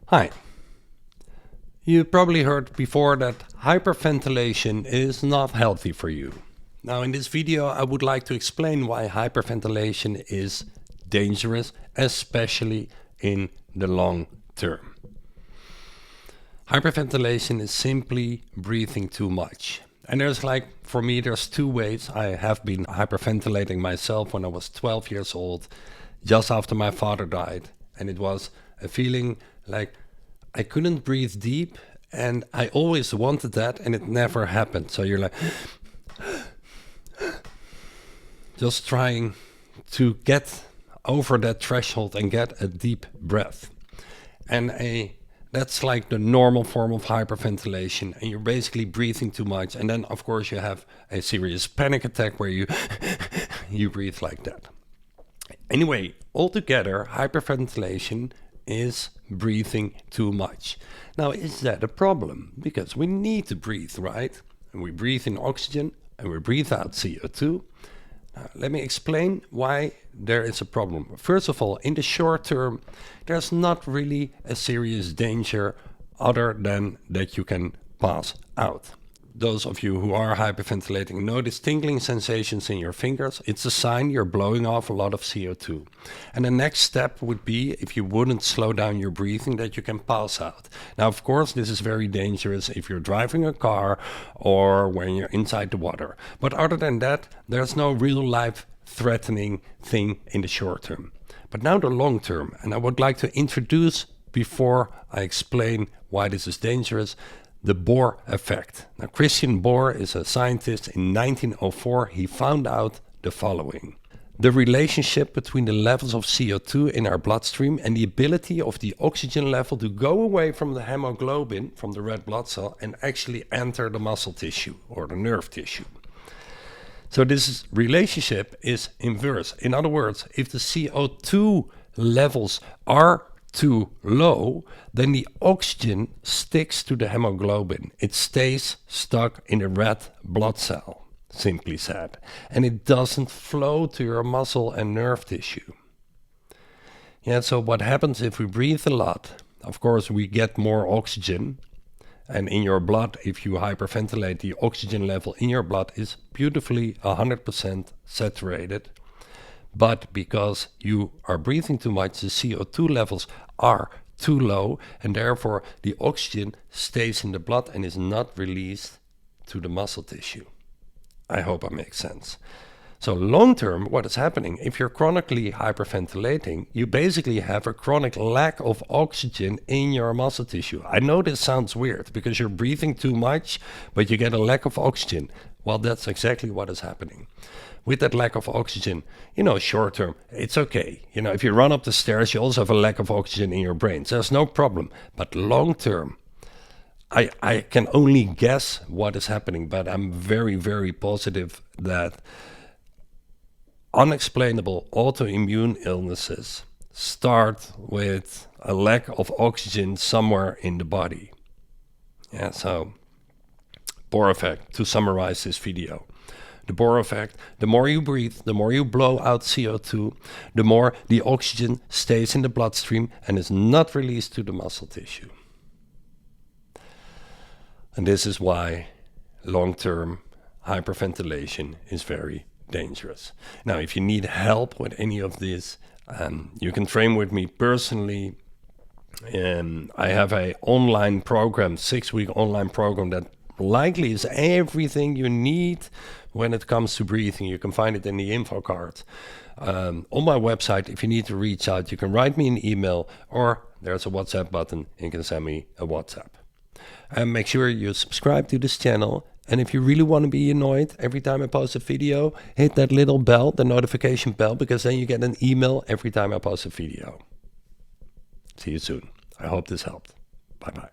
Hi. You probably heard before that hyperventilation is not healthy for you. Now in this video I would like to explain why hyperventilation is dangerous, especially in the long term. Hyperventilation is simply breathing too much. And for me, there's two ways. I have been hyperventilating myself when I was 12 years old, just after my father died. And it was a feeling like I couldn't breathe deep, and I always wanted that, and it never happened. So you're like, just trying to get over that threshold and get a deep breath. And that's like the normal form of hyperventilation, and you're basically breathing too much. And then, of course, you have a serious panic attack where you you breathe like that. Anyway, altogether, hyperventilation is breathing too much. Now, is that a problem? Because we need to breathe, right? And we breathe in oxygen and we breathe out CO2. Now, let me explain why there is a problem. First of all, in the short term, there's not really a serious danger other than that you can pass out. Those of you who are hyperventilating notice tingling sensations in your fingers. It's a sign you're blowing off a lot of CO2. And the next step would be, if you wouldn't slow down your breathing, that you can pass out. Now, of course, this is very dangerous if you're driving a car or when you're inside the water. But other than that, there's no real life threatening thing in the short term. But now the long term, and I would like to introduce, before I explain why this is dangerous, the Bohr effect. Now, Christian Bohr is a scientist. In 1904, he found out the following: the relationship between the levels of CO2 in our bloodstream and the ability of the oxygen level to go away from the hemoglobin, from the red blood cell, and actually enter the muscle tissue or the nerve tissue. So this relationship is inverse. In other words, if the CO2 levels are too low, then the oxygen sticks to the hemoglobin. It stays stuck in the red blood cell, simply said, and it doesn't flow to your muscle and nerve tissue. Yeah, so what happens if we breathe a lot? Of course, we get more oxygen, and in your blood, if you hyperventilate, the oxygen level in your blood is beautifully 100% saturated. But because you are breathing too much, the CO2 levels are too low, and therefore the oxygen stays in the blood and is not released to the muscle tissue. I hope I make sense. So long term, what is happening, if you're chronically hyperventilating, you basically have a chronic lack of oxygen in your muscle tissue. I know this sounds weird because you're breathing too much, but you get a lack of oxygen. Well, that's exactly what is happening. With that lack of oxygen, short term, it's okay. If you run up the stairs, you also have a lack of oxygen in your brain. So there's no problem. But long term, I can only guess what is happening, but I'm very, very positive that unexplainable autoimmune illnesses start with a lack of oxygen somewhere in the body. Yeah, so Bohr effect, to summarize this video. The Bohr effect, the more you breathe, the more you blow out CO2, the more the oxygen stays in the bloodstream and is not released to the muscle tissue. And this is why long-term hyperventilation is very dangerous. Now, if you need help with any of this, you can train with me personally. I have an online program, 6-week online program that likely is everything you need when it comes to breathing. You can find it in the info card on my website. If you need to reach out, you can write me an email, or there's a WhatsApp button. You can send me a WhatsApp. And make sure you subscribe to this channel. And if you really want to be annoyed every time I post a video, hit that little bell, the notification bell, because then you get an email every time I post a video. See you soon. I hope this helped. Bye-bye.